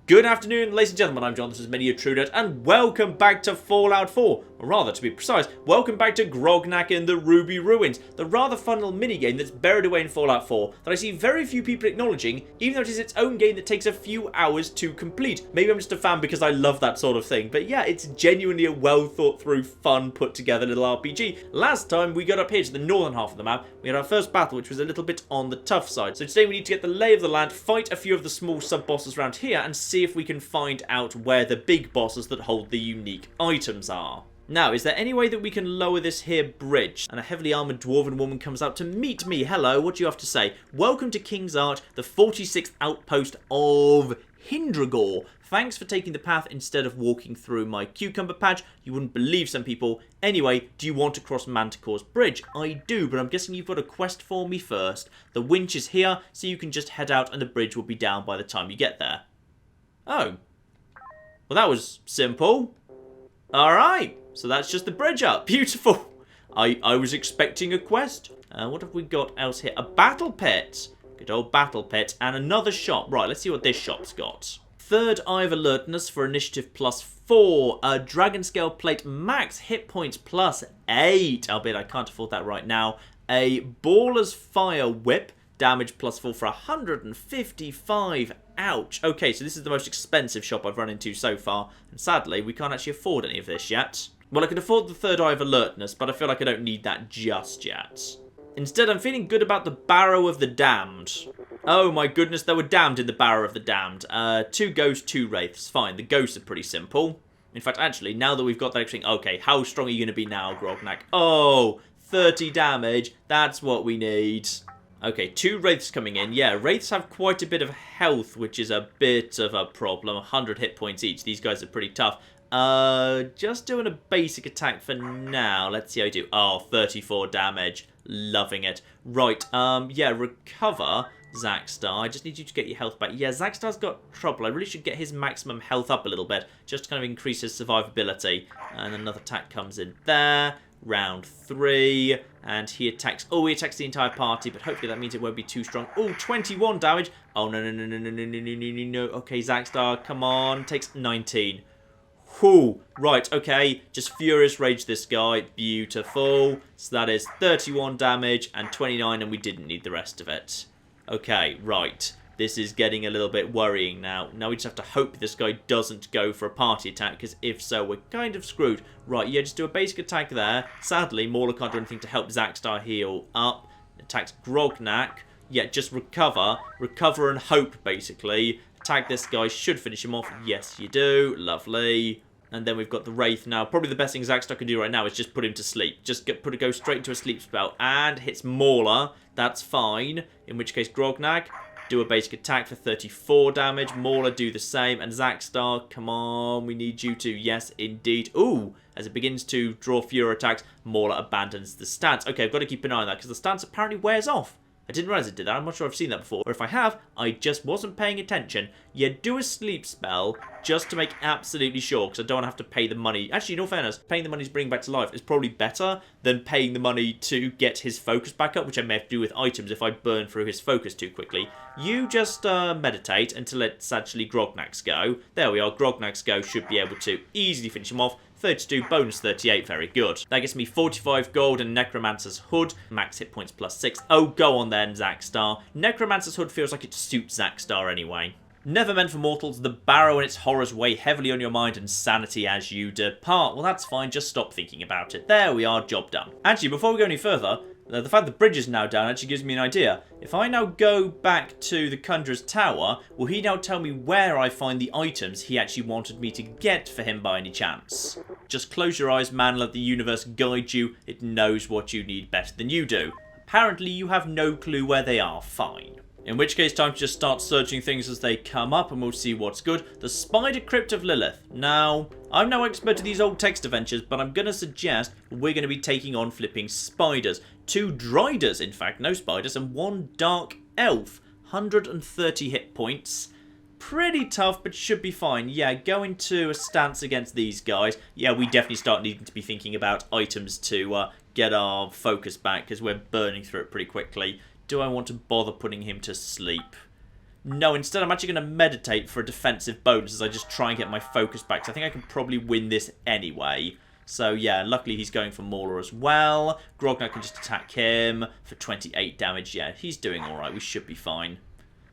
Good afternoon, ladies and gentlemen, I'm John, this is MacLeod, and welcome back to Fallout 4. Or rather, to be precise, welcome back to Grognak in the Ruby Ruins, the rather fun little minigame that's buried away in Fallout 4 that I see very few people acknowledging, even though it is its own game that takes a few hours to complete. Maybe I'm just a fan because I love that sort of thing, but yeah, it's genuinely a well thought through, fun, put together little RPG. Last time we got up here to the northern half of the map, we had our first battle, which was a little bit on the tough side. So today we need to get the lay of the land, fight a few of the small sub-bosses around here, and see if we can find out where the big bosses that hold the unique items are. Now, is there any way that we can lower this here bridge? And a heavily armoured dwarven woman comes out to meet me. Hello, what do you have to say? Welcome to King's Arch, the 46th outpost of Hindragor. Thanks for taking the path instead of walking through my cucumber patch. You wouldn't believe some people. Anyway, do you want to cross Manticore's bridge? I do, but I'm guessing you've got a quest for me first. The winch is here, so you can just head out and the bridge will be down by the time you get there. Oh. Well, that was simple. Alright. So that's just the bridge up. Beautiful. I was expecting a quest. What have we got else here? A battle pit. Good old battle pit. And another shop. Right, let's see what this shop's got. Third Eye of Alertness for initiative +4. A Dragon Scale Plate max hit points +8. Albeit I can't afford that right now. A Baller's Fire Whip. Damage +4 for 155. Ouch. Okay, so this is the most expensive shop I've run into so far. And sadly, we can't actually afford any of this yet. Well, I can afford the Third Eye of Alertness, but I feel like I don't need that just yet. Instead, I'm feeling good about the Barrow of the Damned. Oh my goodness, there were damned in the Barrow of the Damned. 2 ghosts, 2 wraiths. Fine, the ghosts are pretty simple. In fact, actually, now that we've got that extra thing, okay, how strong are you going to be now, Grognak? Oh, 30 damage. That's what we need. Okay, 2 wraiths coming in. Yeah, wraiths have quite a bit of health, which is a bit of a problem. 100 hit points each. These guys are pretty tough. Just doing a basic attack for now. Let's see how I do. Oh, 34 damage. Loving it. Right, yeah, recover, Zackstar. I just need you to get your health back. Yeah, Zackstar's got trouble. I really should get his maximum health up a little bit, just to kind of increase his survivability. And another attack comes in there. Round 3, and he attacks. Oh, he attacks the entire party, but hopefully that means it won't be too strong. Oh, 21 damage. Oh, no. Okay, Zackstar, come on. Takes 19. Whew. Right, okay. Just Furious Rage this guy. Beautiful. So that is 31 damage and 29, and we didn't need the rest of it. Okay, right. This is getting a little bit worrying now. Now we just have to hope this guy doesn't go for a party attack, because if so, we're kind of screwed. Right, yeah, just do a basic attack there. Sadly, Mauler can't do anything to help Zackstar heal up. Attacks Grognak. Yeah, just recover. Recover and hope, basically. Attack this guy. Should finish him off. Yes, you do. Lovely. And then we've got the Wraith now. Probably the best thing Zackstar can do right now is just put him to sleep. Just go straight into a sleep spell. And hits Mauler. That's fine. In which case, Grognak, do a basic attack for 34 damage. Mauler, do the same. And Zackstar, come on, we need you to. Yes, indeed. Ooh, as it begins to draw fewer attacks, Mauler abandons the stance. Okay, I've got to keep an eye on that, because the stance apparently wears off. I didn't realise it did that. I'm not sure I've seen that before. Or if I have, I just wasn't paying attention. Yeah, do a sleep spell just to make absolutely sure, because I don't want to have to pay the money. Actually, in all fairness, paying the money to bring him back to life is probably better than paying the money to get his focus back up, which I may have to do with items if I burn through his focus too quickly. You just meditate until it's actually Grognak's go. There we are. Grognak's go should be able to easily finish him off. 32, bonus 38, very good. That gets me 45 gold and Necromancer's Hood. Max hit points +6. Oh, go on then, Zackstar. Necromancer's Hood feels like it suits Zackstar anyway. Never meant for mortals, the Barrow and its horrors weigh heavily on your mind and sanity as you depart. Well, that's fine, just stop thinking about it. There we are, job done. Actually, before we go any further, the fact the bridge is now down actually gives me an idea. If I now go back to the Conjurer's Tower, will he now tell me where I find the items he actually wanted me to get for him by any chance? Just close your eyes, man, let the universe guide you. It knows what you need better than you do. Apparently you have no clue where they are. Fine. In which case, time to just start searching things as they come up, and we'll see what's good. The Spider Crypt of Lilith. Now, I'm no expert at these old text adventures, but I'm going to suggest we're going to be taking on flipping spiders. 2 Driders, in fact, no spiders, and 1 Dark Elf. 130 hit points. Pretty tough, but should be fine. Yeah, go into a stance against these guys. Yeah, we definitely start needing to be thinking about items to get our focus back, because we're burning through it pretty quickly. Do I want to bother putting him to sleep? No, instead I'm actually going to meditate for a defensive bonus as I just try and get my focus back. So I think I can probably win this anyway. So yeah, luckily he's going for Mauler as well. Grognak can just attack him for 28 damage. Yeah, he's doing alright. We should be fine.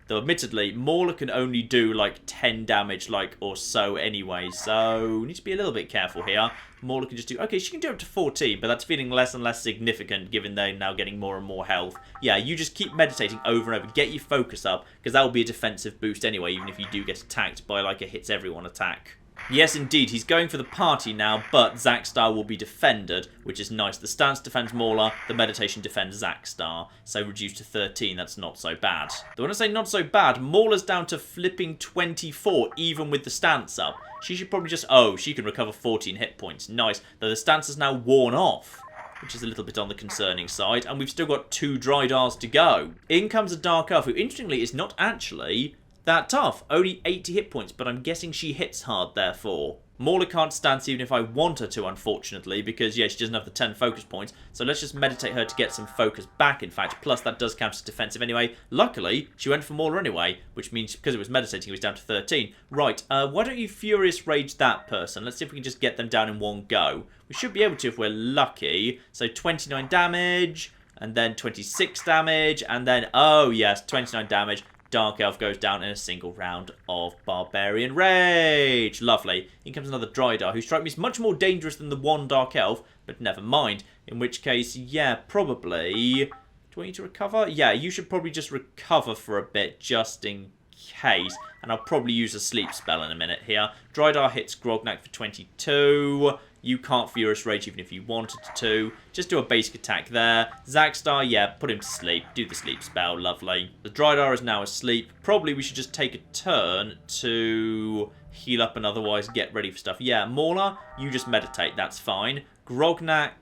Though admittedly, Mauler can only do like 10 damage or so anyway. So we need to be a little bit careful here. Mauler can just do... Okay, she can do up to 14, but that's feeling less and less significant given they're now getting more and more health. Yeah, you just keep meditating over and over. Get your focus up, because that will be a defensive boost anyway, even if you do get attacked by like a hits everyone attack. Yes, indeed, he's going for the party now, but Zackstar will be defended, which is nice. The stance defends Mauler, the meditation defends Zackstar, so reduced to 13, that's not so bad. Though when I say not so bad, Mauler's down to flipping 24, even with the stance up. She should probably just... Oh, she can recover 14 hit points, nice. Though the stance is now worn off, which is a little bit on the concerning side, and we've still got 2 Drydars to go. In comes a Dark Elf, who interestingly is not actually... that tough. Only 80 hit points, but I'm guessing she hits hard, therefore. Mauler can't stance even if I want her to, unfortunately, because, yeah, she doesn't have the 10 focus points. So let's just meditate her to get some focus back, in fact. Plus, that does count as defensive anyway. Luckily, she went for Mauler anyway, which means, because it was meditating, it was down to 13. Right, why don't you Furious Rage that person? Let's see if we can just get them down in one go. We should be able to if we're lucky. So 29 damage, and then 26 damage, and then, oh, yes, 29 damage. Dark Elf goes down in a single round of Barbarian Rage. Lovely. In comes another Drydar, who strikes me as much more dangerous than the one Dark Elf, but never mind. In which case, yeah, probably... Do I need to recover? Yeah, you should probably just recover for a bit, just in case. And I'll probably use a sleep spell in a minute here. Drydar hits Grognak for 22... You can't Furious Rage even if you wanted to. Just do a basic attack there. Zackstar, yeah, put him to sleep. Do the sleep spell, lovely. The Drydar is now asleep. Probably we should just take a turn to heal up and otherwise get ready for stuff. Yeah, Mauler, you just meditate, that's fine. Grognak,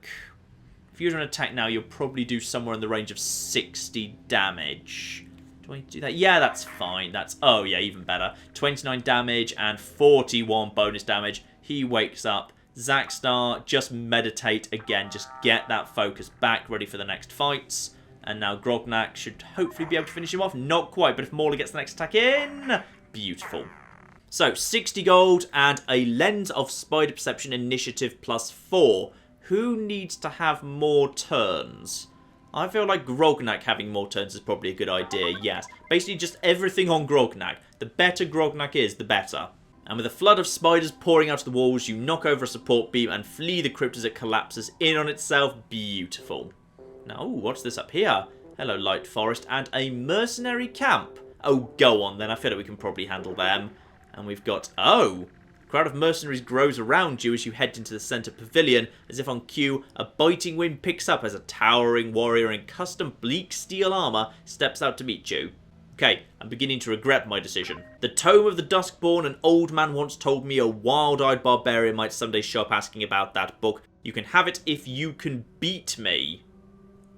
if you're an attack now, you'll probably do somewhere in the range of 60 damage. Do I do that? Yeah, that's fine. That's, oh yeah, even better. 29 damage and 41 bonus damage. He wakes up. Zackstar, just meditate again. Just get that focus back, ready for the next fights. And now Grognak should hopefully be able to finish him off. Not quite, but if Mauler gets the next attack in... Beautiful. So, 60 gold and a Lens of Spider Perception Initiative +4. Who needs to have more turns? I feel like Grognak having more turns is probably a good idea, yes. Basically just everything on Grognak. The better Grognak is, the better. And with a flood of spiders pouring out of the walls, you knock over a support beam and flee the crypt as it collapses in on itself. Beautiful. Now, ooh, what's this up here? Hello, Light Forest, and a mercenary camp. Oh, go on then. I feel like we can probably handle them. And we've got, oh, a crowd of mercenaries grows around you as you head into the center pavilion. As if on cue, a biting wind picks up as a towering warrior in custom bleak steel armor steps out to meet you. Okay, I'm beginning to regret my decision. The Tome of the Duskborn, an old man once told me a wild-eyed barbarian might someday show up asking about that book. You can have it if you can beat me.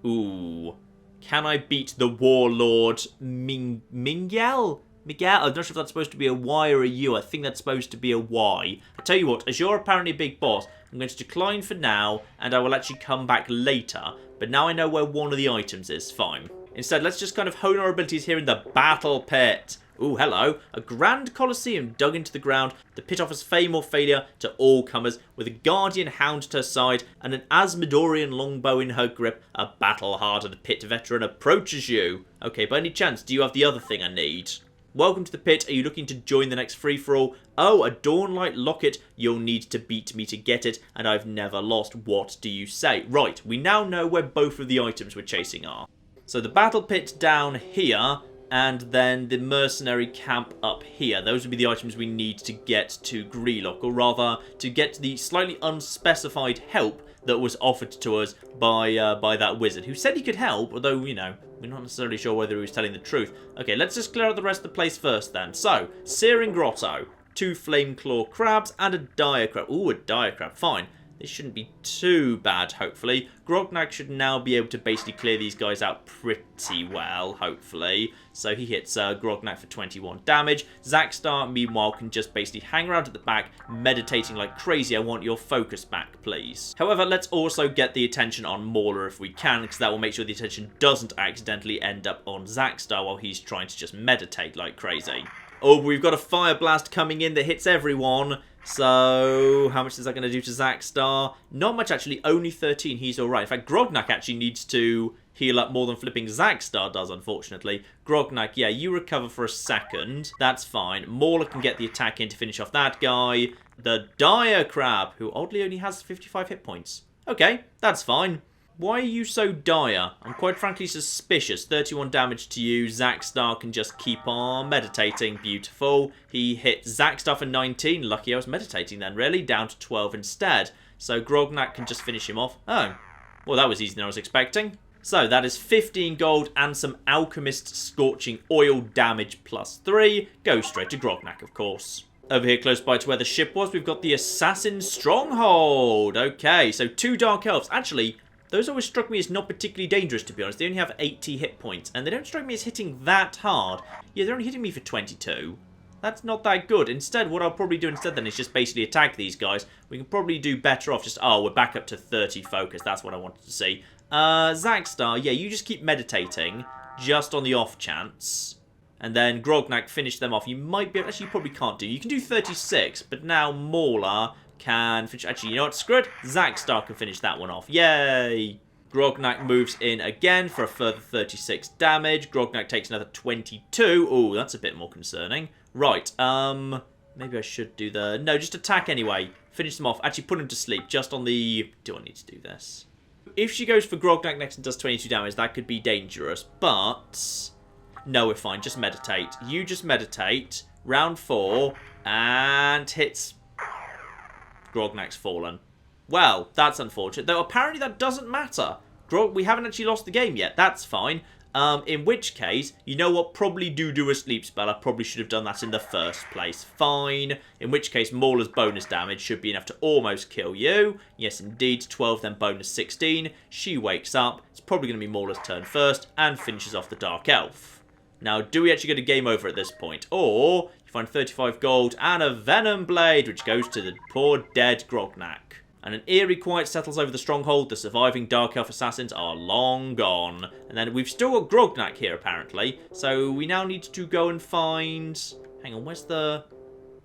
Ooh. Can I beat the warlord Miguel? Miguel? I'm not sure if that's supposed to be a Y or a U. I think that's supposed to be a Y. I tell you what, as you're apparently a big boss, I'm going to decline for now, and I will actually come back later. But now I know where one of the items is. Fine. Instead, let's just kind of hone our abilities here in the Battle Pit. Ooh, hello. A grand coliseum dug into the ground. The pit offers fame or failure to all comers, with a guardian hound at her side and an Asmodorian longbow in her grip. A battle-hardened pit veteran approaches you. Okay, by any chance, do you have the other thing I need? Welcome to the pit. Are you looking to join the next free-for-all? Oh, a Dawnlight locket. You'll need to beat me to get it, and I've never lost. What do you say? Right, we now know where both of the items we're chasing are. So the battle pit down here, and then the mercenary camp up here. Those would be the items we need to get to Grelok, or rather, to get the slightly unspecified help that was offered to us by that wizard, who said he could help, although, you know, we're not necessarily sure whether he was telling the truth. Okay, let's just clear out the rest of the place first then. So, Searing Grotto, 2 Flame Claw Crabs, and a Dire Crab. Ooh, a Dire Crab, fine. This shouldn't be too bad, hopefully. Grognak should now be able to basically clear these guys out pretty well, hopefully. So he hits Grognak for 21 damage. Zackstar, meanwhile, can just basically hang around at the back, meditating like crazy. I want your focus back, please. However, let's also get the attention on Mauler if we can, because that will make sure the attention doesn't accidentally end up on Zackstar while he's trying to just meditate like crazy. Oh, we've got a Fire Blast coming in that hits everyone. So, how much is that going to do to Zackstar? Not much, actually. Only 13. He's alright. In fact, Grognak actually needs to heal up more than flipping Zackstar does, unfortunately. Grognak, yeah, you recover for a second. That's fine. Mauler can get the attack in to finish off that guy. The Dire Crab, who oddly only has 55 hit points. Okay, that's fine. Why are you so dire? I'm quite frankly suspicious. 31 damage to you. Zackstar can just keep on meditating. Beautiful. He hit Zackstar for 19. Lucky I was meditating then, really. Down to 12 instead. So Grognak can just finish him off. Oh, well, that was easier than I was expecting. So that is 15 gold and some Alchemist Scorching Oil damage plus 3. Goes straight to Grognak, of course. Over here close by to where the ship was, we've got the Assassin Stronghold. Okay, so 2 Dark Elves. Actually, those always struck me as not particularly dangerous, to be honest. They only have 80 hit points, and they don't strike me as hitting that hard. Yeah, they're only hitting me for 22. That's not that good. Instead, what I'll probably do instead then is just basically attack these guys. We can probably do better off just... Oh, we're back up to 30 focus. That's what I wanted to see. Zackstar, yeah, you just keep meditating, just on the off chance. And then Grognak, finish them off. You might be... Actually, you probably can't do. You can do 36, but now Mauler can finish... Actually, you know what? Screw it. Zackstar can finish that one off. Yay! Grognak moves in again for a further 36 damage. Grognak takes another 22. Oh, that's a bit more concerning. Right, maybe I should do the... No, just attack anyway. Finish them off. Actually, put him to sleep just on the... Do I need to do this? If she goes for Grognak next and does 22 damage, that could be dangerous, but... No, we're fine. Just meditate. You just meditate. Round 4, and hits... Grognak's fallen. Well, that's unfortunate. Though apparently that doesn't matter. We haven't actually lost the game yet. That's fine. In which case, you know what? Probably do a sleep spell. I probably should have done that in the first place. Fine. In which case, Mauler's bonus damage should be enough to almost kill you. Yes, indeed. 12, then bonus 16. She wakes up. It's probably going to be Mauler's turn first and finishes off the Dark Elf. Now, do we actually get a game over at this point? Or you find 35 gold and a Venom Blade, which goes to the poor dead Grognak. And an eerie quiet settles over the stronghold. The surviving Dark Elf assassins are long gone. And then we've still got Grognak here, apparently. So we now need to go and find... Hang on, where's the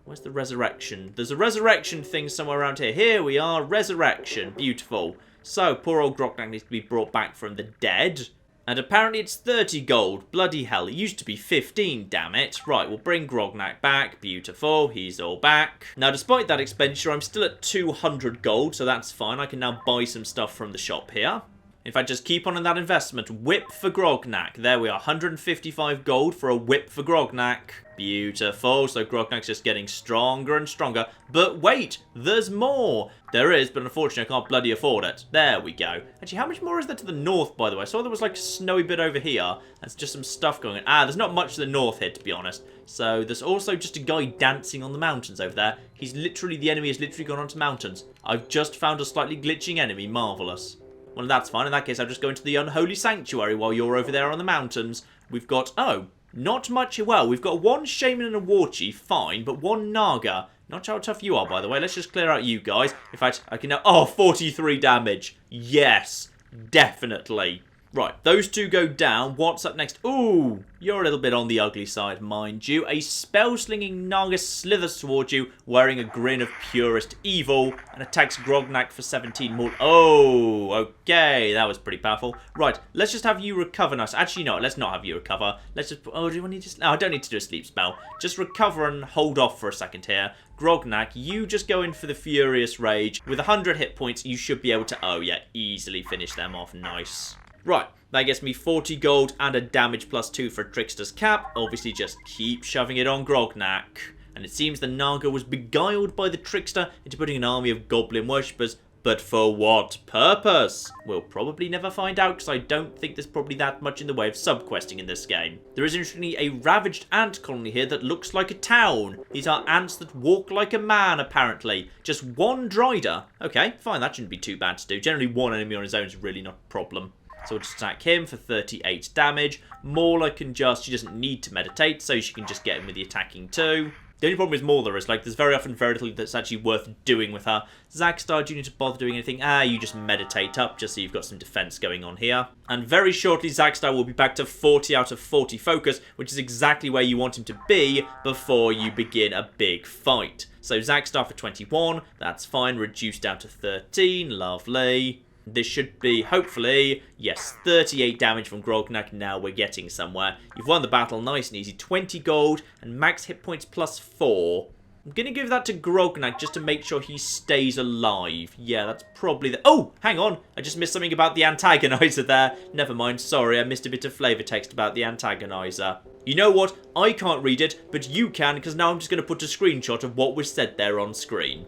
resurrection? There's a resurrection thing somewhere around here. Here we are, resurrection. Beautiful. So, poor old Grognak needs to be brought back from the dead. And apparently it's 30 gold. Bloody hell, it used to be 15, damn it. Right, we'll bring Grognak back. Beautiful, he's all back. Now, despite that expenditure, I'm still at 200 gold, so that's fine. I can now buy some stuff from the shop here. In fact, just keep on in that investment. Whip for Grognak. There we are, 155 gold for a whip for Grognak. Beautiful. So Grognak's just getting stronger and stronger. But wait, there's more. There is, but unfortunately I can't bloody afford it. There we go. Actually, how much more is there to the north, by the way? I saw there was like a snowy bit over here. That's just some stuff going on. Ah, there's not much to the north here, to be honest. So there's also just a guy dancing on the mountains over there. He's literally, the enemy has literally gone onto mountains. I've just found a slightly glitching enemy. Marvellous. Well, that's fine. In that case, I'll just go into the unholy sanctuary while you're over there on the mountains. We've got, oh, not much. Well, we've got one shaman and a war chief, fine, but one naga. Not sure how tough you are, by the way. Let's just clear out you guys. In fact, I can now... Oh, 43 damage. Yes, definitely. Right, those two go down. What's up next? Ooh, you're a little bit on the ugly side, mind you. A spell-slinging naga slithers towards you, wearing a grin of purest evil, and attacks Grognak for 17 more. Oh, okay, that was pretty powerful. Right, let's just have you recover now. Actually, no, let's not have you recover. Let's just... Oh, do I need to... No, I don't need to do a sleep spell. Just recover and hold off for a second here. Grognak, you just go in for the Furious Rage. With 100 hit points, you should be able to... Oh, yeah, easily finish them off. Nice. Right, that gets me 40 gold and a damage plus 2 for Trickster's Cap. Obviously, just keep shoving it on Grognak. And it seems the Naga was beguiled by the Trickster into putting an army of Goblin Worshippers But for what purpose? We'll probably never find out, because I don't think there's probably that much in the way of subquesting in this game. There is interestingly a ravaged ant colony here that looks like a town. These are ants that walk like a man, apparently. Just one Drider. Okay, fine, that shouldn't be too bad to do. Generally, one enemy on his own is really not a problem. So we'll just attack him for 38 damage. Mauler can just, she doesn't need to meditate, so she can just get him with the attacking too. The only problem with Mauler is, like, there's very often very little that's actually worth doing with her. Zagstar, do you need to bother doing anything? You just meditate up, just so you've got some defense going on here. And very shortly, Zagstar will be back to 40 out of 40 focus, which is exactly where you want him to be before you begin a big fight. So Zagstar for 21, that's fine. Reduced down to 13, lovely. This should be, hopefully, yes, 38 damage from Grognak. Now we're getting somewhere. You've won the battle, nice and easy. 20 gold and max hit points plus 4. I'm going to give that to Grognak just to make sure he stays alive. Yeah, that's probably the... Oh, hang on. I just missed something about the antagonizer there. Never mind, sorry, I missed a bit of flavor text about the antagonizer. You know what? I can't read it, but you can, because now I'm just going to put a screenshot of what was said there on screen.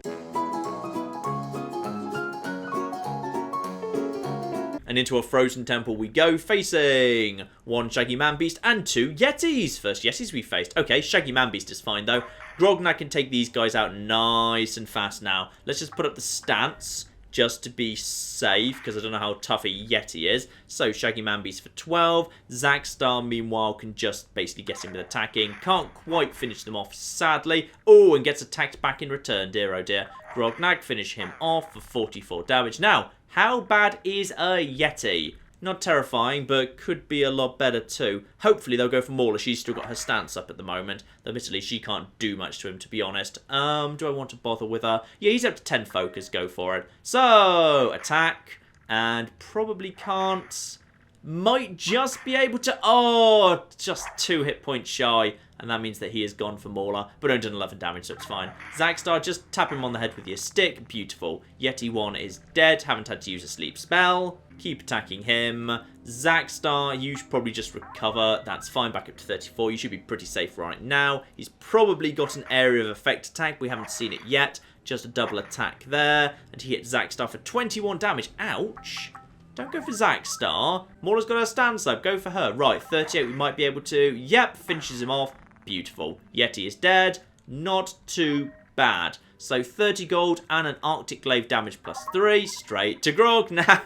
And into a frozen temple we go, facing 1 Shaggy Man-Beast and 2 Yetis. First Yetis we faced. Okay, Shaggy Man-Beast is fine though. Grognak can take these guys out nice and fast now. Let's just put up the stance just to be safe, because I don't know how tough a Yeti is. So Shaggy Man-Beast for 12. Zagstar, meanwhile, can just basically get him with attacking. Can't quite finish them off, sadly. Oh, and gets attacked back in return, dear oh dear. Grognak finish him off for 44 damage. Now, how bad is a Yeti? Not terrifying, but could be a lot better too. Hopefully they'll go for Mauler. She's still got her stance up at the moment. Admittedly, she can't do much to him, to be honest. Do I want to bother with her? Yeah, he's up to 10 focus. Go for it. So, attack. And probably can't. Might just be able to... Oh, just 2 hit points shy. And that means that he is gone for Mauler, but only done 11 damage, so it's fine. Zagstar, just tap him on the head with your stick. Beautiful. Yeti 1 is dead. Haven't had to use a sleep spell. Keep attacking him. Zagstar, you should probably just recover. That's fine. Back up to 34. You should be pretty safe right now. He's probably got an area of effect attack. We haven't seen it yet. Just a double attack there. And he hits Zagstar for 21 damage. Ouch. Don't go for Zagstar. Mauler's got her stance up. Go for her. Right, 38 we might be able to. Yep, finishes him off. Beautiful. Yeti is dead. Not too bad. So 30 gold and an Arctic Glaive damage plus 3. Straight to Grognak.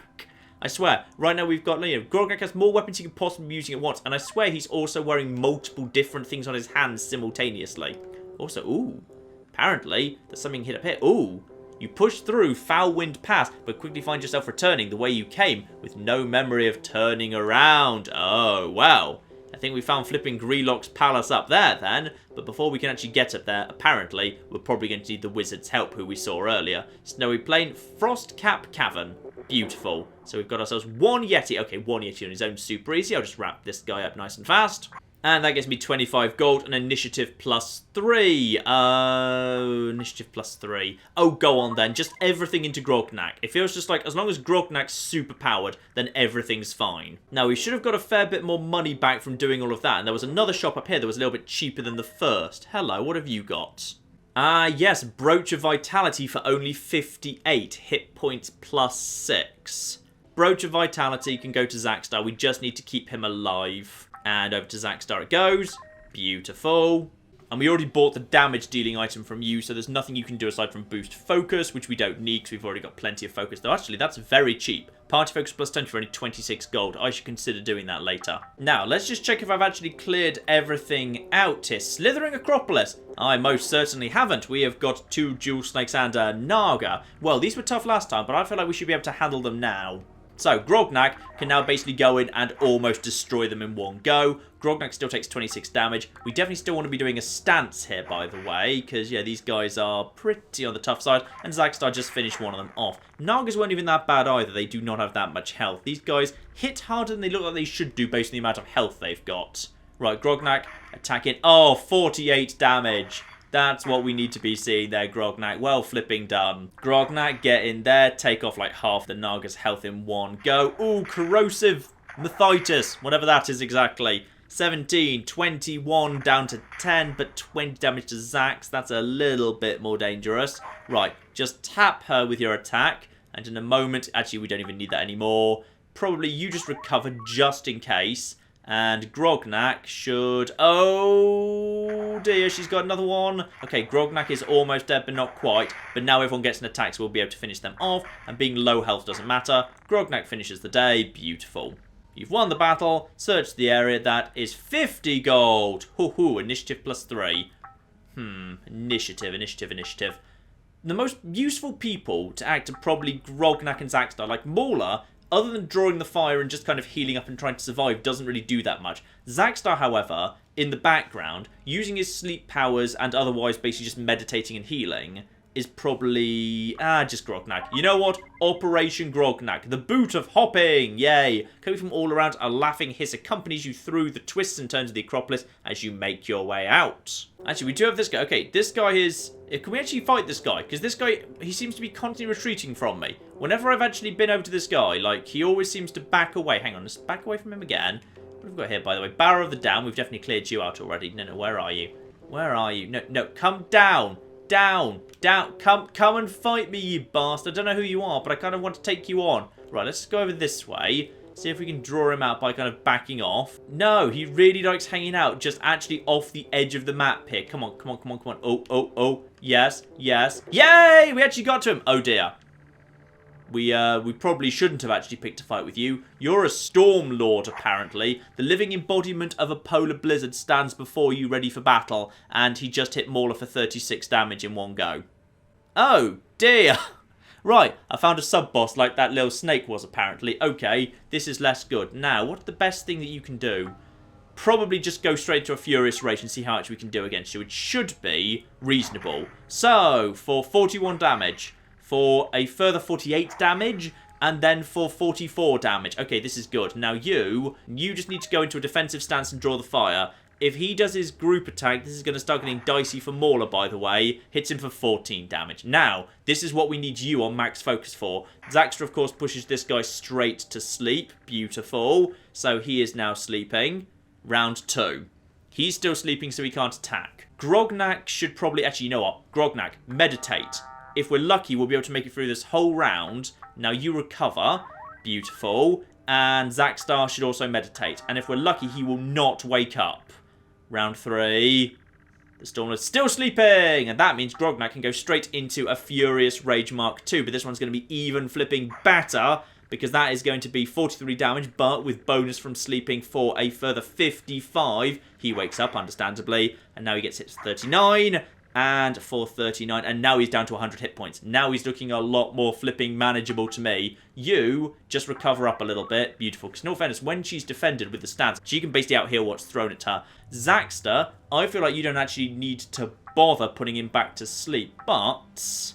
I swear, right now we've got, Grognak has more weapons he can possibly be using at once. And I swear he's also wearing multiple different things on his hands simultaneously. Also, ooh. Apparently, there's something hit up here. Ooh. You push through Foul Wind Pass, but quickly find yourself returning the way you came with no memory of turning around. Oh, well. I think we found flipping Grelok's palace up there then, but before we can actually get up there, apparently, we're probably going to need the wizard's help who we saw earlier. Snowy Plain, Frostcap Cavern. Beautiful. So we've got ourselves 1 Yeti. Okay, 1 Yeti on his own, super easy. I'll just wrap this guy up nice and fast. And that gets me 25 gold and initiative plus 3. Initiative plus 3. Oh, go on then. Just everything into Grognak. It feels just like as long as Grognak's super powered, then everything's fine. Now, we should have got a fair bit more money back from doing all of that. And there was another shop up here that was a little bit cheaper than the first. Hello, what have you got? Yes, Brooch of Vitality for only 58. Hit points plus 6. Brooch of Vitality can go to Zagstar. We just need to keep him alive. And over to Zagstar it goes. Beautiful. And we already bought the damage dealing item from you, so there's nothing you can do aside from boost focus, which we don't need because we've already got plenty of focus. Though actually, that's very cheap. Party focus plus 10 for only 26 gold. I should consider doing that later. Now, let's just check if I've actually cleared everything out here. Slithering Acropolis. I most certainly haven't. We have got 2 Jewel Snakes and a Naga. Well, these were tough last time, but I feel like we should be able to handle them now. So, Grognak can now basically go in and almost destroy them in one go. Grognak still takes 26 damage. We definitely still want to be doing a stance here, by the way, because, yeah, these guys are pretty on the tough side, and Zagstar just finished one of them off. Nagas weren't even that bad either. They do not have that much health. These guys hit harder than they look like they should do based on the amount of health they've got. Right, Grognak attacking. Oh, 48 damage. That's what we need to be seeing there, Grognak. Well flipping done. Grognak, get in there. Take off like half the Naga's health in one go. Ooh, corrosive methitis. Whatever that is exactly. 17, 21 down to 10, but 20 damage to Zax. That's a little bit more dangerous. Right, just tap her with your attack. And in a moment, actually, we don't even need that anymore. Probably you just recover just in case. And Grognak should... Oh, dear, she's got another one. Okay, Grognak is almost dead, but not quite. But now everyone gets an attack, so we'll be able to finish them off. And being low health doesn't matter. Grognak finishes the day. Beautiful. You've won the battle. Search the area. That is 50 gold. Hoo-hoo, initiative +3. Initiative. The most useful people to act are probably Grognak and Zaxtar. Like, Mauler, other than drawing the fire and just kind of healing up and trying to survive, doesn't really do that much. Zaxtar, however, in the background, using his sleep powers and otherwise basically just meditating and healing, is probably... just Grognak. You know what? Operation Grognak. The boot of hopping. Yay. Coming from all around, a laughing hiss accompanies you through the twists and turns of the Acropolis as you make your way out. Actually, we do have this guy. Okay, this guy is... Can we actually fight this guy? Because this guy, he seems to be constantly retreating from me. Whenever I've actually been over to this guy, like, he always seems to back away. Hang on, let's back away from him again. What have we got here, by the way? Barrow of the Down. We've definitely cleared you out already. No, where are you? Where are you? No, come down. Down. Come and fight me, you bastard. I don't know who you are, but I kind of want to take you on. Right, let's go over this way. See if we can draw him out by kind of backing off. No, he really likes hanging out just actually off the edge of the map here. Come on. Oh. Yes. Yay! We actually got to him. Oh, dear. We probably shouldn't have actually picked a fight with you. You're a Storm Lord, apparently. The living embodiment of a polar blizzard stands before you ready for battle, and he just hit Mauler for 36 damage in one go. Oh, dear. Right, I found a sub-boss like that little snake was, apparently. Okay, this is less good. Now, what's the best thing that you can do? Probably just go straight to a Furious Rage and see how much we can do against you. It should be reasonable. So, for 41 damage... for a further 48 damage, and then for 44 damage. Okay, this is good. Now you just need to go into a defensive stance and draw the fire. If he does his group attack, this is going to start getting dicey for Mauler, by the way. Hits him for 14 damage. Now, this is what we need you on max focus for. Zaxter, of course, pushes this guy straight to sleep. Beautiful. So he is now sleeping. Round 2. He's still sleeping, so he can't attack. Grognak should probably... Actually, you know what? Grognak, meditate. If we're lucky, we'll be able to make it through this whole round. Now you recover. Beautiful. And Zaxtar should also meditate. And if we're lucky, he will not wake up. Round 3. The Stormlord's still sleeping. And that means Grognak can go straight into a Furious Rage Mark 2. But this one's going to be even flipping better, because that is going to be 43 damage, but with bonus from sleeping for a further 55. He wakes up, understandably. And now he gets hit to 39. And for 39, and now he's down to 100 hit points. Now he's looking a lot more flipping manageable to me. You just recover up a little bit. Beautiful. Because in all fairness, when she's defended with the stance, she can basically out-heal what's thrown at her. Zaxter, I feel like you don't actually need to bother putting him back to sleep. But...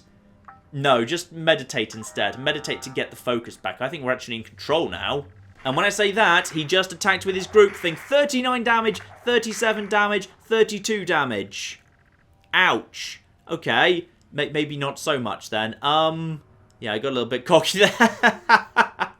no, just meditate instead. Meditate to get the focus back. I think we're actually in control now. And when I say that, he just attacked with his group thing. 39 damage, 37 damage, 32 damage. Ouch. Okay. Maybe not so much then. Yeah, I got a little bit cocky there.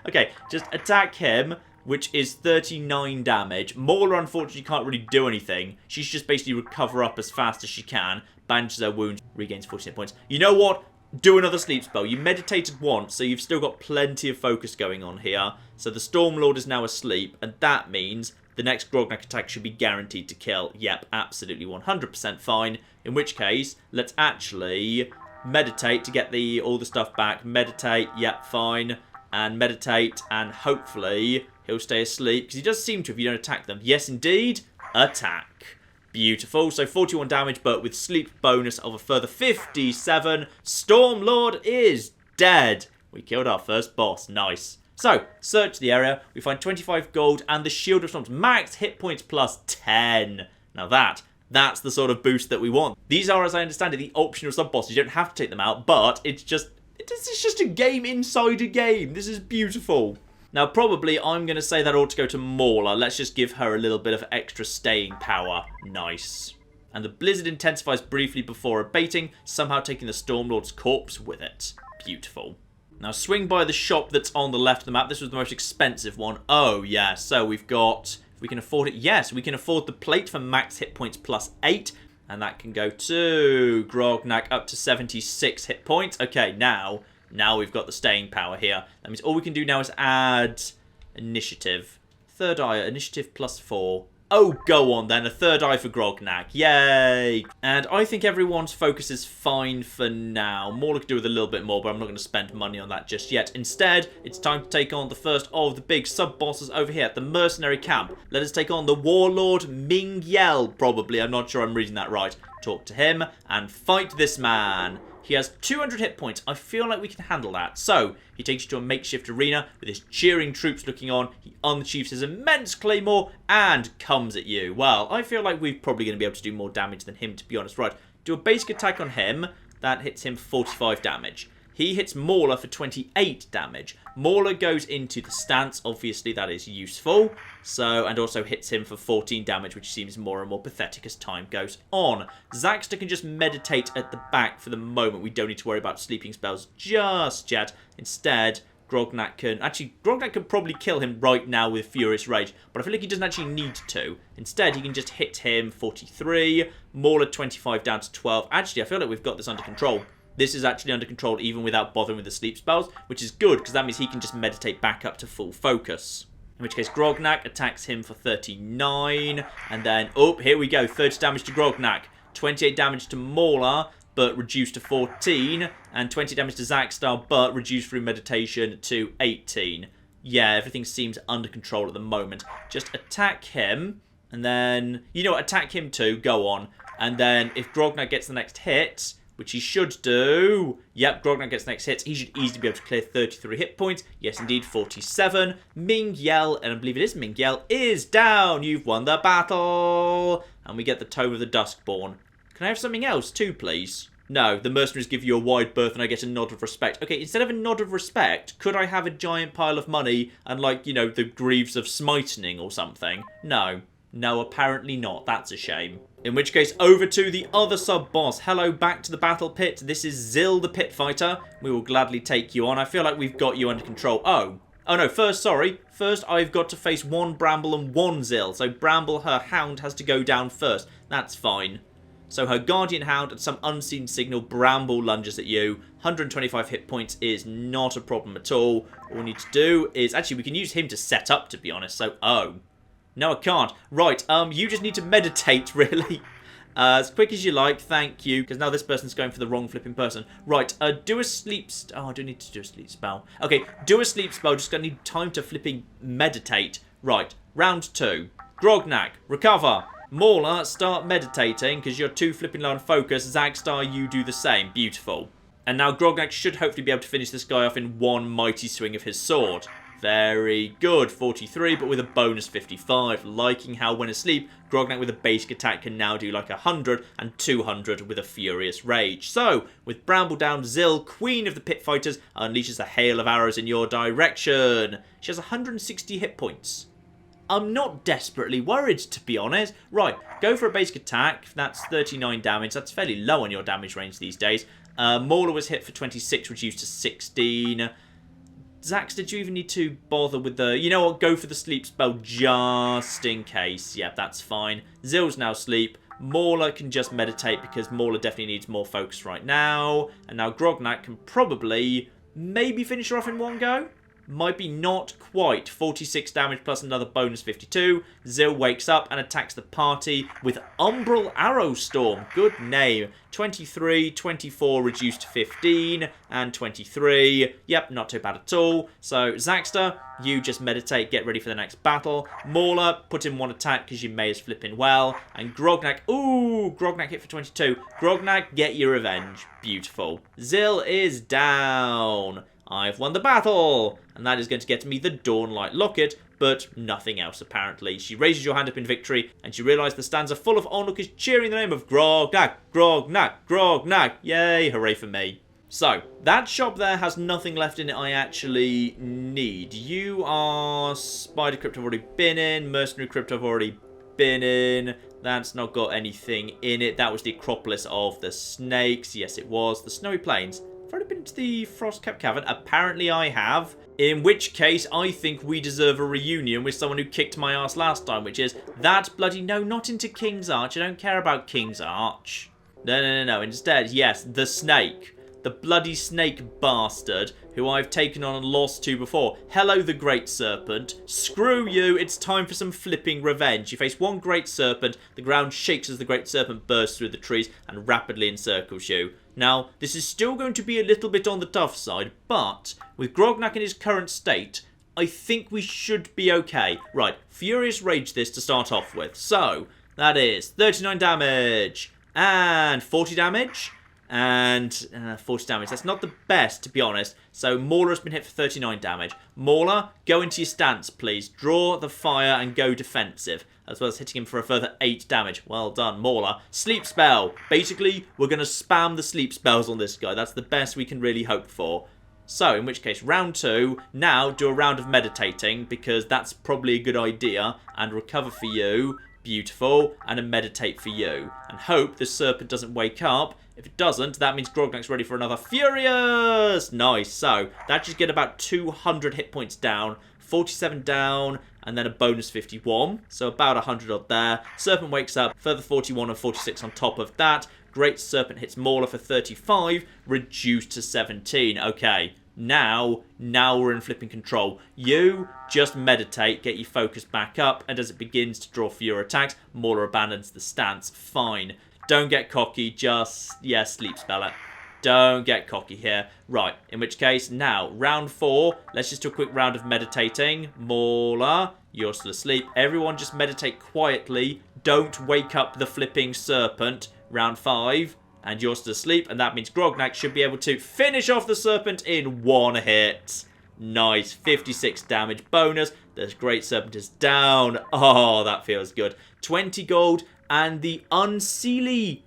Okay, just attack him, which is 39 damage. Mauler, unfortunately, can't really do anything. She's just basically recover up as fast as she can. Bandages her wounds, regains 48 points. You know what? Do another sleep spell. You meditated once, so you've still got plenty of focus going on here. So the Stormlord is now asleep, and that means... the next Grognak attack should be guaranteed to kill. Yep, absolutely 100% fine. In which case, let's actually meditate to get all the stuff back. Meditate, yep, fine. And meditate, and hopefully he'll stay asleep. Because he does seem to if you don't attack them. Yes, indeed. Attack. Beautiful. So 41 damage, but with sleep bonus of a further 57. Stormlord is dead. We killed our first boss. Nice. So, search the area, we find 25 gold and the Shield of Storms. Max hit points plus 10. Now that's the sort of boost that we want. These are, as I understand it, the optional sub-bosses. You don't have to take them out, but it's just a game inside a game. This is beautiful. Now, probably I'm going to say that ought to go to Mauler. Let's just give her a little bit of extra staying power. Nice. And the blizzard intensifies briefly before abating, somehow taking the Stormlord's corpse with it. Beautiful. Now, swing by the shop that's on the left of the map. This was the most expensive one. Oh, yeah. So, we've got... if we can afford it. Yes, we can afford the plate for max hit points plus 8. And that can go to Grognak up to 76 hit points. Okay, now, Now we've got the staying power here. That means all we can do now is add initiative. Third eye, initiative +4. Oh, go on then. A third eye for Grognak. Yay! And I think everyone's focus is fine for now. Mauler could do with a little bit more, but I'm not going to spend money on that just yet. Instead, it's time to take on the first of the big sub-bosses over here at the mercenary camp. Let us take on the warlord Ming Yel, probably. I'm not sure I'm reading that right. Talk to him and fight this man. He has 200 hit points. I feel like we can handle that. So, he takes you to a makeshift arena with his cheering troops looking on. He unsheaths his immense claymore and comes at you. Well, I feel like we're probably going to be able to do more damage than him, to be honest. Right, do a basic attack on him. That hits him 45 damage. He hits Mauler for 28 damage. Mauler goes into the stance. Obviously, that is useful. So, and also hits him for 14 damage, which seems more and more pathetic as time goes on. Zaxter can just meditate at the back for the moment. We don't need to worry about sleeping spells just yet. Instead, Grognak can... Actually, Grognak can probably kill him right now with Furious Rage, but I feel like he doesn't actually need to. Instead, he can just hit him 43, Mauler 25 down to 12. Actually, I feel like we've got this under control. This is actually under control even without bothering with the sleep spells, which is good because that means he can just meditate back up to full focus. In which case Grognak attacks him for 39, and then, oh, here we go, 30 damage to Grognak, 28 damage to Mauler, but reduced to 14, and 20 damage to Zaxter, but reduced through meditation to 18. Yeah, everything seems under control at the moment. Just attack him, and then, you know what, attack him too, go on. And then if Grognak gets the next hit, which he should do. Yep, Grognak gets the next hit. He should easily be able to clear 33 hit points. Yes, indeed, 47. Ming Yel, and I believe it is Ming Yel, is down. You've won the battle. And we get the Tome of the Duskborn. Can I have something else too, please? No, the mercenaries give you a wide berth and I get a nod of respect. Okay, instead of a nod of respect, could I have a giant pile of money and, like, you know, the Greaves of Smitening or something? No. No, apparently not. That's a shame. In which case, over to the other sub-boss. Hello, back to the battle pit. This is Zil the Pit Fighter. We will gladly take you on. I feel like we've got you under control. Oh no, first, sorry. First, I've got to face one Bramble and one Zil. So Bramble, her hound, has to go down first. That's fine. So her Guardian Hound, at some unseen signal, Bramble lunges at you. 125 hit points is not a problem at all. All we need to do is... Actually, we can use him to set up, to be honest. So, oh... No, I can't. Right, you just need to meditate, really. As quick as you like, thank you. Because now this person's going for the wrong flipping person. Right, do a sleep... Oh, I do need to do a sleep spell. Okay, do a sleep spell. Just going to need time to flipping meditate. Right, round 2. Grognak, recover. Mauler, start meditating because you're too flipping low on focus. Zagstar, you do the same. Beautiful. And now Grognak should hopefully be able to finish this guy off in one mighty swing of his sword. Very good. 43, but with a bonus 55. Liking how when asleep, Grognak with a basic attack can now do like 100 and 200 with a Furious Rage. So, with Bramble down, Zil, Queen of the Pit Fighters, unleashes a hail of arrows in your direction. She has 160 hit points. I'm not desperately worried, to be honest. Right, go for a basic attack. That's 39 damage. That's fairly low on your damage range these days. Mauler was hit for 26, reduced to 16. Zax, did you even need to bother with the... You know what? Go for the sleep spell just in case. Yeah, that's fine. Zil's now asleep. Mauler can just meditate because Mauler definitely needs more focus right now. And now Grognak can probably maybe finish her off in one go. Might be not quite. 46 damage plus another bonus 52. Zil wakes up and attacks the party with Umbral Arrow Storm. Good name. 23, 24 reduced to 15, and 23. Yep, not too bad at all. So, Zaxter, you just meditate, get ready for the next battle. Mauler, put in one attack because you may as flipping well. And Grognak, ooh, Grognak hit for 22. Grognak, get your revenge. Beautiful. Zil is down. I've won the battle, and that is going to get me the Dawnlight Locket, but nothing else apparently. She raises your hand up in victory, and you realise the stands are full of onlookers cheering the name of Grognak, Grognak, Grognak. Yay, hooray for me. So, that shop there has nothing left in it I actually need. You are Spider Crypt I've already been in, Mercenary Crypt I've already been in. That's not got anything in it. That was the Acropolis of the Snakes. Yes, it was. The Snowy Plains. I've already been to the Frostcap Cavern. Apparently I have. In which case, I think we deserve a reunion with someone who kicked my ass last time, which is that bloody... No, not into King's Arch. I don't care about King's Arch. No. Instead, yes, the snake. the bloody snake bastard, who I've taken on and lost to before. Hello, the Great Serpent. Screw you, it's time for some flipping revenge. You face one Great Serpent, the ground shakes as the Great Serpent bursts through the trees and rapidly encircles you. Now, this is still going to be a little bit on the tough side, but with Grognak in his current state, I think we should be okay. Right, Furious Rage this to start off with. So, that is 39 damage, and 40 damage, and 40 damage. That's not the best, to be honest. So, Mauler has been hit for 39 damage. Mauler, go into your stance, please. Draw the fire and go defensive, as well as hitting him for a further 8 damage. Well done, Mauler. Sleep spell. Basically, we're going to spam the sleep spells on this guy. That's the best we can really hope for. So, in which case, round 2, now do a round of meditating, because that's probably a good idea, and recover for you, beautiful, and a meditate for you. And hope the serpent doesn't wake up. If it doesn't, that means Grognak's ready for another Furious! Nice, so, that should get about 200 hit points down, 47 down, and then a bonus 51, so about 100 odd there. Serpent wakes up, further 41 and 46 on top of that. Great Serpent hits Mauler for 35, reduced to 17. Okay, now we're in flipping control. You just meditate, get your focus back up, and as it begins to draw fewer attacks, Mauler abandons the stance. Fine. Don't get cocky, just, yeah, sleep spell it. Don't get cocky here. Right, in which case, now, round 4, let's just do a quick round of meditating. Mauler, you're still asleep. Everyone just meditate quietly. Don't wake up the flipping serpent. Round 5, and you're still asleep, and that means Grognak should be able to finish off the serpent in 1 hit. Nice, 56 damage bonus. The Great Serpent is down. Oh, that feels good. 20 gold, and the unseelie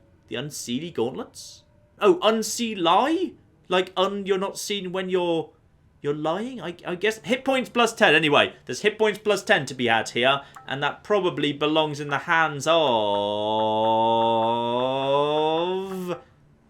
gauntlets? Oh, unseelie? Like, you're not seen when you're lying, I guess. Hit points plus 10. Anyway, there's hit points plus 10 to be had here. And that probably belongs in the hands of...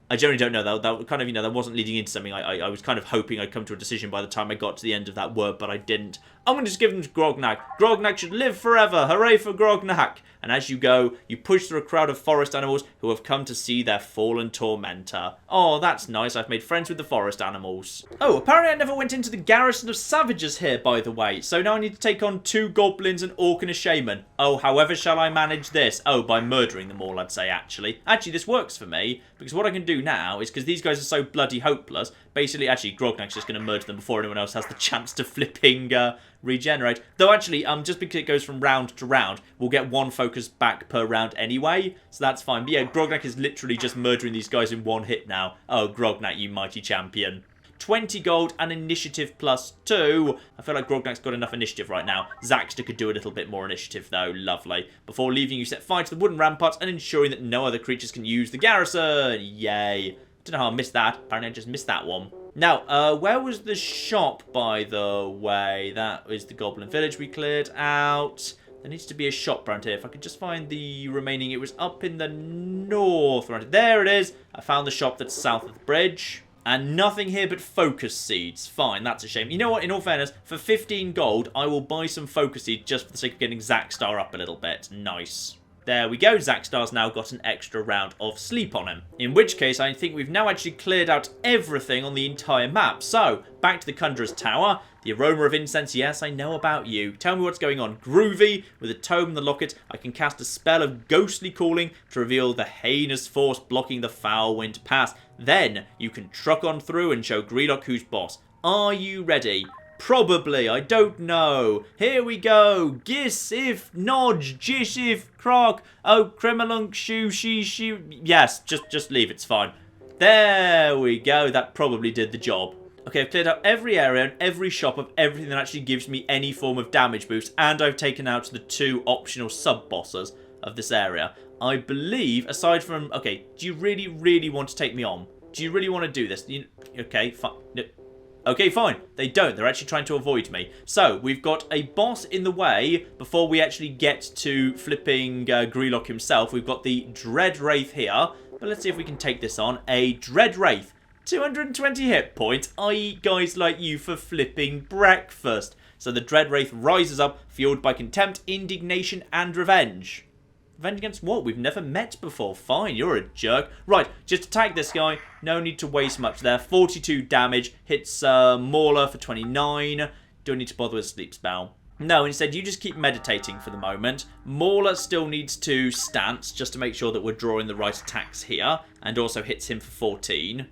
I generally don't know. That kind of, that wasn't leading into something. I was kind of hoping I'd come to a decision by the time I got to the end of that word, but I didn't. I'm going to just give them to Grognak. Grognak should live forever. Hooray for Grognak. And as you go, you push through a crowd of forest animals who have come to see their fallen tormentor. Oh, that's nice. I've made friends with the forest animals. Oh, apparently I never went into the garrison of savages here, by the way. So now I need to take on 2 goblins, an orc, and a shaman. Oh, however shall I manage this? Oh, by murdering them all, I'd say, actually. Actually, this works for me, because what I can do now is, because these guys are so bloody hopeless, basically, actually, Grognak's just going to murder them before anyone else has the chance to flipping regenerate. Though, actually, just because it goes from round to round, we'll get 1 focus back per round anyway, so that's fine. But yeah, Grognak is literally just murdering these guys in 1 hit now. Oh, Grognak, you mighty champion. 20 gold and initiative plus 2. I feel like Grognak's got enough initiative right now. Zaxter could do a little bit more initiative, though. Lovely. Before leaving, you set fire to the wooden ramparts and ensuring that no other creatures can use the garrison. Yay. Don't know how I missed that. Apparently I just missed that one. Now, where was the shop, by the way? That was the Goblin Village we cleared out. There needs to be a shop around here. If I could just find the remaining... It was up in the north. Right, there it is. I found the shop that's south of the bridge. And nothing here but focus seeds. Fine, that's a shame. You know what? In all fairness, for 15 gold, I will buy some focus seeds just for the sake of getting Zaxter up a little bit. Nice. There we go, Zaxtar's now got an extra round of sleep on him. In which case, I think we've now actually cleared out everything on the entire map. So, back to the Conjurer's Tower. The aroma of incense, yes, I know about you. Tell me what's going on. Groovy, with the tome and the locket, I can cast a spell of ghostly calling to reveal the heinous force blocking the foul wind path. Then, you can truck on through and show Grelok who's boss. Are you ready? Probably, I don't know. Here we go. Gis if Nodge, Jish if Croc, oh Kremalunk Shoo She. Yes, just leave, it's fine. There we go. That probably did the job. Okay, I've cleared out every area and every shop of everything that actually gives me any form of damage boost, and I've taken out the 2 optional sub-bosses of this area. I believe, aside from... Okay, do you really, really want to take me on? Do you really want to do this? Okay, fine. No. Okay, fine. They don't. They're actually trying to avoid me. So, we've got a boss in the way before we actually get to flipping Grelok himself. We've got the Dread Wraith here. But let's see if we can take this on. A Dread Wraith. 220 hit points. I eat guys like you for flipping breakfast. So the Dread Wraith rises up, fueled by contempt, indignation, and revenge. Revenge against what? We've never met before. Fine, you're a jerk. Right, just attack this guy. No need to waste much there. 42 damage. Hits Mauler for 29. Don't need to bother with sleep spell. No, instead you just keep meditating for the moment. Mauler still needs to stance just to make sure that we're drawing the right attacks here. And also hits him for 14.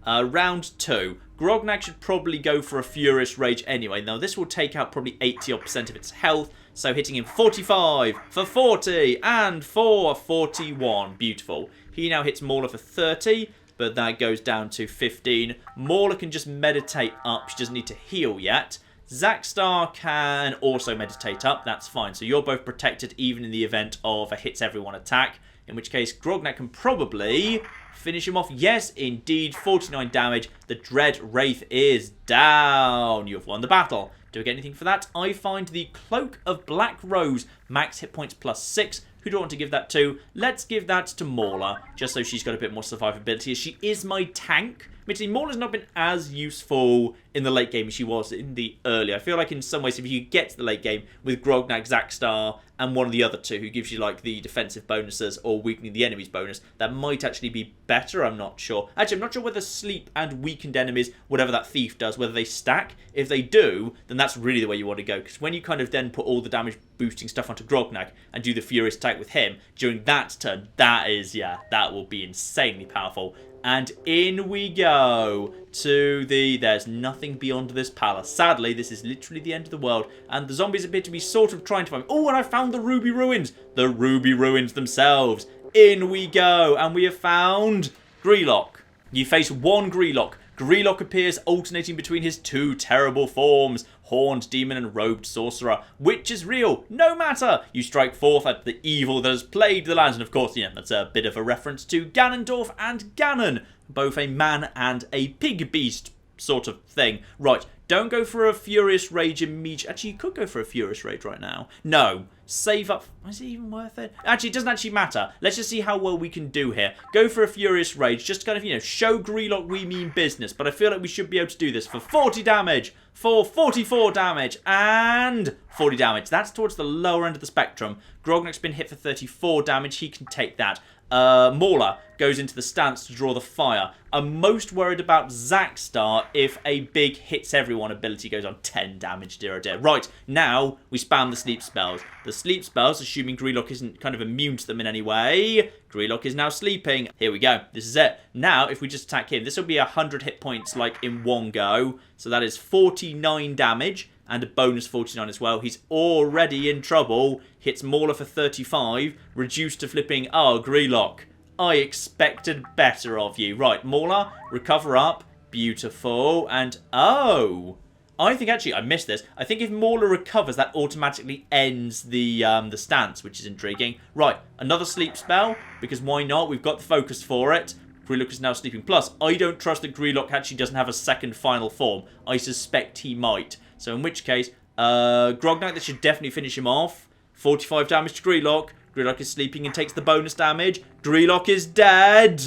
Round 2. Grognak should probably go for a Furious Rage anyway. Now, this will take out probably 80% of its health. So, hitting him 45 for 40 and for 41. Beautiful. He now hits Mauler for 30, but that goes down to 15. Mauler can just meditate up. She doesn't need to heal yet. Zackstar can also meditate up. That's fine. So, you're both protected even in the event of a hits everyone attack. In which case, Grognak can probably finish him off. Yes, indeed. 49 damage. The Dread Wraith is down. You have won the battle. Do I get anything for that? I find the Cloak of Black Rose. Max hit points plus 6. Who do I want to give that to? Let's give that to Mauler, just so she's got a bit more survivability, as she is my tank. Admittedly, Mauler's not been as useful in the late game as she was in the early. I feel like in some ways, if you get to the late game with Grognak, Zackstar, and one of the other two who gives you like the defensive bonuses or weakening the enemy's bonus, that might actually be better. I'm not sure. Actually, I'm not sure whether sleep and weakened enemies, whatever that thief does, whether they stack. If they do, then that's really the way you want to go, because when you kind of then put all the damage boosting stuff onto Grognak and do the Furious attack with him during that turn, that will be insanely powerful. And in we go to the... There's nothing beyond this palace. Sadly, this is literally the end of the world. And the zombies appear to be sort of trying to find... Oh, and I found the Ruby Ruins. The Ruby Ruins themselves. In we go. And we have found Grelok. You face one Grelok. Grelok appears alternating between his two terrible forms, Horned Demon and Robed Sorcerer. Which is real? No matter! You strike forth at the evil that has plagued the lands. And of course, that's a bit of a reference to Ganondorf and Ganon. Both a man and a pig beast sort of thing. Right, don't go for a Furious Rage immediately. Actually, you could go for a Furious Rage right now. No. Save up. Is it even worth it? Actually, it doesn't actually matter. Let's just see how well we can do here. Go for a Furious Rage. Just kind of, show Grelok we mean business. But I feel like we should be able to do this for 40 damage. For 44 damage. And 40 damage. That's towards the lower end of the spectrum. Grognak's been hit for 34 damage. He can take that. Mauler goes into the stance to draw the fire. I'm most worried about Zackstar if a big hits everyone ability goes on 10 damage, dear oh dear. Right, now we spam the sleep spells. The sleep spells, assuming Grelok isn't kind of immune to them in any way. Grelok is now sleeping. Here we go. This is it. Now, if we just attack him, this will be 100 hit points like in one go. So that is 49 damage. And a bonus 49 as well. He's already in trouble. Hits Mauler for 35. Reduced to flipping. Oh, Grelok. I expected better of you. Right, Mauler, recover up. Beautiful. And, oh. I think, actually, I missed this. I think if Mauler recovers, that automatically ends the stance, which is intriguing. Right, another sleep spell. Because why not? We've got the focus for it. Grelok is now sleeping. Plus, I don't trust that Grelok actually doesn't have a second final form. I suspect he might. So in which case, Grognak, that should definitely finish him off. 45 damage to Grelok. Grelok is sleeping and takes the bonus damage. Grelok is dead.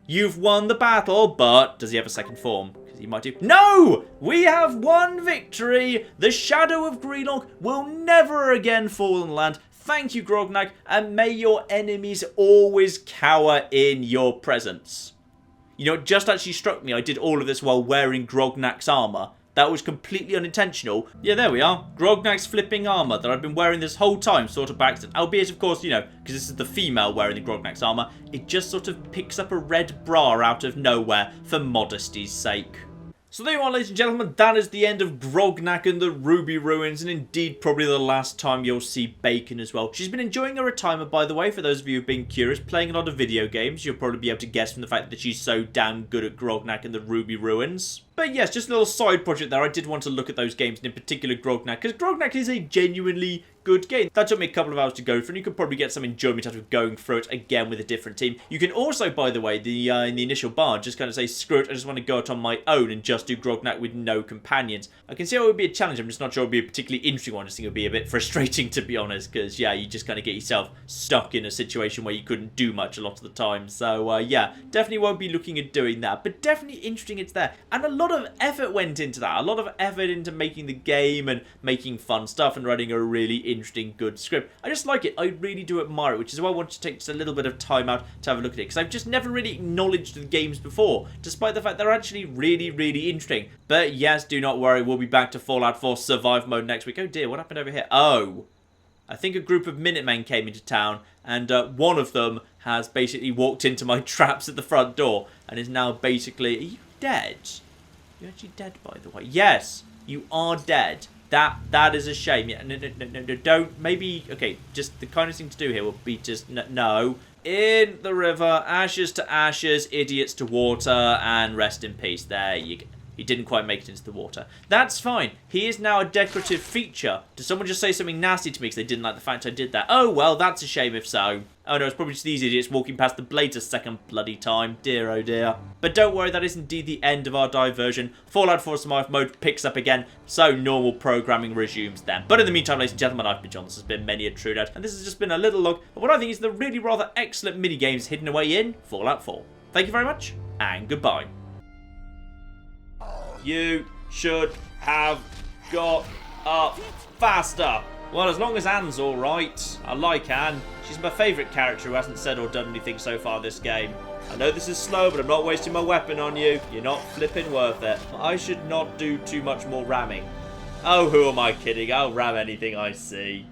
You've won the battle, but does he have a second form? Because he might do. No! We have won victory. The shadow of Grelok will never again fall on land. Thank you, Grognak, and may your enemies always cower in your presence. It just actually struck me I did all of this while wearing Grognak's armor. That was completely unintentional. Yeah, there we are. Grognak's flipping armor that I've been wearing this whole time, sort of by accident. Albeit, of course, because this is the female wearing the Grognak's armor, it just sort of picks up a red bra out of nowhere for modesty's sake. So there you are, ladies and gentlemen, that is the end of Grognak and the Ruby Ruins, and indeed probably the last time you'll see Bacon as well. She's been enjoying her retirement, by the way, for those of you who've been curious, playing a lot of video games. You'll probably be able to guess from the fact that she's so damn good at Grognak and the Ruby Ruins. But yes, just a little side project there. I did want to look at those games, and in particular Grognak, because Grognak is a genuinely good game. That took me a couple of hours to go through, and you could probably get some enjoyment out of going through it again with a different team. You can also, by the way, in the initial bar, just kind of say, screw it, I just want to go out on my own and just do Grognak with no companions. I can see how it would be a challenge. I'm just not sure it would be a particularly interesting one. I just think it would be a bit frustrating, to be honest, because, yeah, you just kind of get yourself stuck in a situation where you couldn't do much a lot of the time. So, yeah, definitely won't be looking at doing that, but definitely interesting it's there. And a lot of effort went into that. A lot of effort into making the game and making fun stuff and writing a really interesting, good script. I just like it. I really do admire it, which is why I want to take just a little bit of time out to have a look at it, because I've just never really acknowledged the games before, despite the fact they're actually really, really interesting. But yes, do not worry, we'll be back to Fallout 4 Survive Mode next week. Oh dear, what happened over here? Oh, I think a group of Minutemen came into town, and one of them has basically walked into my traps at the front door, and is now basically... Are you dead? You're actually dead, by the way. Yes, you are dead. That is a shame. Yeah, no, don't. Maybe, okay, just the kindest thing to do here would be just, no. In the river, ashes to ashes, idiots to water, and rest in peace. There you go. He didn't quite make it into the water. That's fine. He is now a decorative feature. Did someone just say something nasty to me because they didn't like the fact I did that? Oh, well, that's a shame if so. Oh, no, it's probably just these idiots walking past the blades a second bloody time. Dear, oh dear. But don't worry, that is indeed the end of our diversion. Fallout 4 Survive Mode picks up again, so normal programming resumes then. But in the meantime, ladies and gentlemen, I've been John. This has been Many a True Dad, and this has just been a little look at what I think is the really rather excellent mini-games hidden away in Fallout 4. Thank you very much, and goodbye. You should have got up faster. Well, as long as Anne's alright. I like Anne. She's my favourite character who hasn't said or done anything so far this game. I know this is slow, but I'm not wasting my weapon on you. You're not flipping worth it. I should not do too much more ramming. Oh, who am I kidding? I'll ram anything I see.